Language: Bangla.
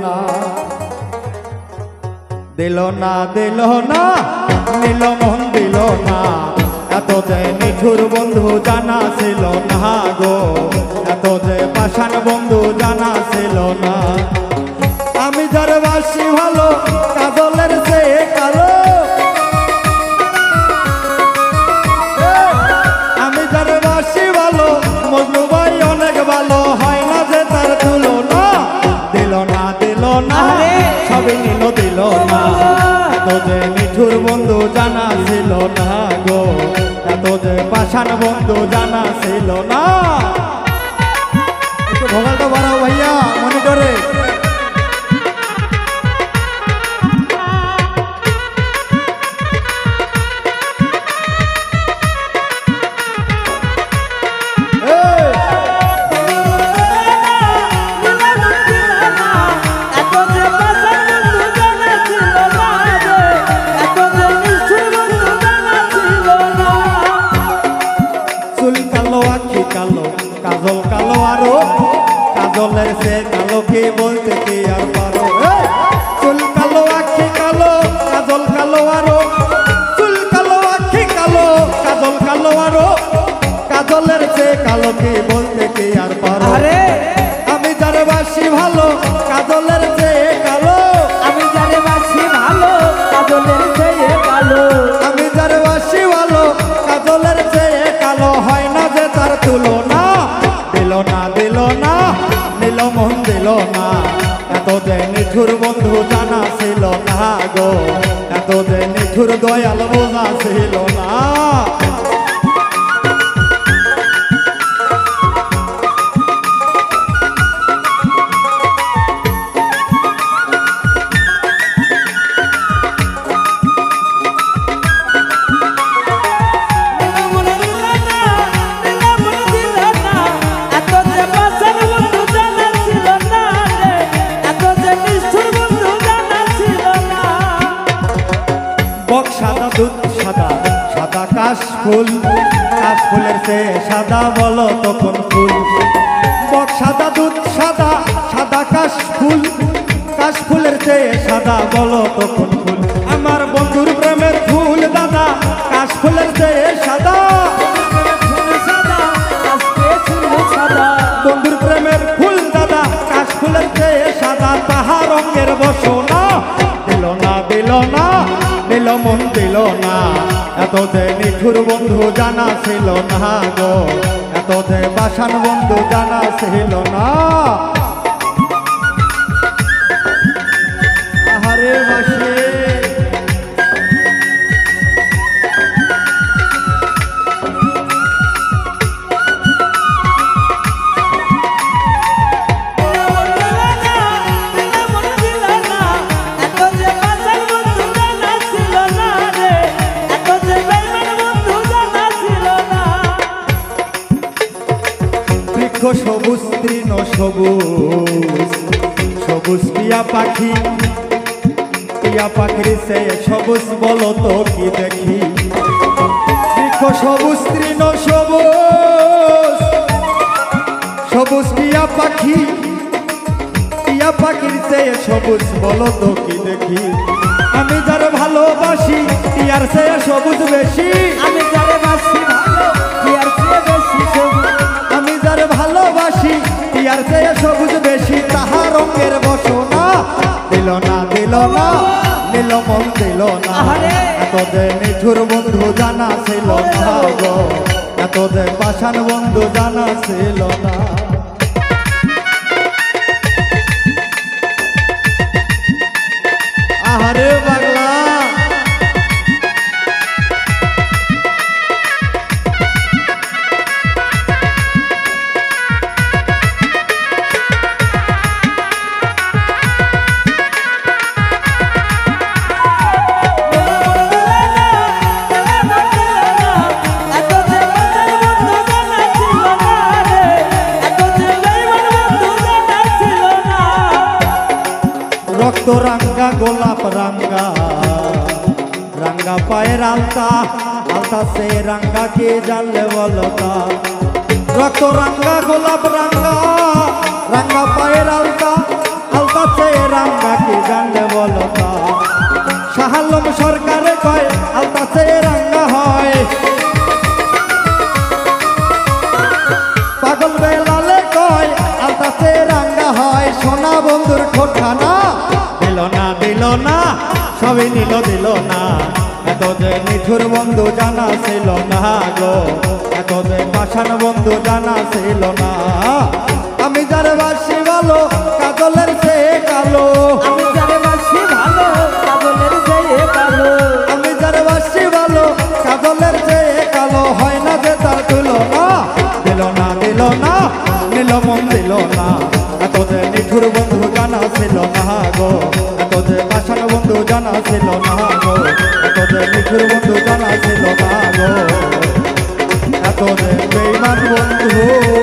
না, দিল না দিল না, নিল মন দিল না, এত যে নিঠুর বন্ধু জানা ছিল না গো, এত যে পাষাণ বন্ধু জানা ছিল না। আমি যার বাসি ভালো কাজলের চেয়ে কালো, আমি যার বাসি ভালো মজনু ভাই অনেক ভালো, হয় না যে তার তুলনা। দিল না দিল না, সবই নিল দিল না, এত যে নিঠুর বন্ধু জানা ছিল না গো, এত যে পাষাণ বন্ধু জানা ছিল না। একটু ভোগালটা বাড়াও ভাইয়া মনিটরে। কাজল কালো আরো, কাজলের সে কালো কে বলতে কি আর পারো। চুল কালো আখি কালো, কাজল কালো আরো, চুল কালো আখি কালো, কাজল কালো আরো, কাজলের সে কালো কে বলতে কি আর পারো। আমি যারে বাসি ভালো কাজলের চেয়ে কালো, আমি যারে বাসি ভালো কাজলের চেয়ে কালো, আমি যারে বাসি ভালো কাজলের চেয়ে কালো, হয় না যে তার তুলনা। দিল না দিল না, নিল মন দিল না, এত যে নিঠুর বন্ধু জানা ছিল না গো, এত যে নিঠুর দয়াল বোঝা ছিল না। সাদা দুধ সাদা, সাদা কাশফুল, কাশফুলের চেয়ে সাদা বলো তখন ফুল। বক সাদা দুধ সাদা, সাদা কাশফুল, কাশফুলের চেয়ে সাদা বলো তখন ফুল। আমার বন্ধুর প্রেমের ফুল দাদা, কাশফুলের চেয়ে সাদা, বন্ধুর প্রেমের ফুল দাদা, কাশফুলের চেয়ে সাদা, তাহা রঙের বসনা। দিল না দিল না, নিল মন দিল না, এত যে নিঠুর বন্ধু জানা ছিল না গো, এত যে পাষাণ বন্ধু জানা ছিল না। আহারে বাসি সবুজ তৃণ সবুজ, সবুজ টিয়া পাখি, টিয়া পাখির সে সবুজ বলো তো কি দেখি। বৃক্ষ সবুজ তৃণ সবুজ, সবুজ টিয়া পাখি, টিয়া পাখির সে সবুজ বলো তো কি দেখি। আমি যার ভালোবাসি টিয়ার সে সবুজ বেশি, আমি যারে বাসি ভালো টিয়ার চেয়ে বেশি সবুজ, আমি যার ভালোবাসি টিয়ার চেয়ে সবুজ বেশি, তাহা রঙের বসনা। দিল না দিল না, নিল মন দিল না, এত যে নিঠুর বন্ধু জানা ছিল না গো, এত যে পাষাণ বন্ধু জানা ছিল না। আহারে বাংলা রক্ত রাঙ্গা গোলাপ রাঙ্গা, রাঙ্গা পায়ের আলতা, আলতা সে রাঙ্গা কে জানলে বলো তা। রক্ত রাঙ্গা গোলাপ রাঙ্গা, রাঙ্গা পায়ের আলতা, আলতা সে খোঠানা দিল না সবই নিল দিল না এত যে নিঠুর বন্ধু জানা ছিল না গো এত যে পাষাণ বন্ধু জানা ছিল না আমি যার বাসি ভালো কাজলের সে কালো আমি যারে বাসি ভালো কাজলের চেয়ে কালো আমি যার বাসি ভালো কাজলের সে কালো হয় না যে তার তুলনা দিল না নিল মন দিল না এত যে নিঠুর বন্ধু জানা ছিল না গো এত যে পাষাণ বন্ধু জানা ছিল না গো এত যে নিঠুর বন্ধু জানা ছিল না গো এত যে বেঈমান বন্ধু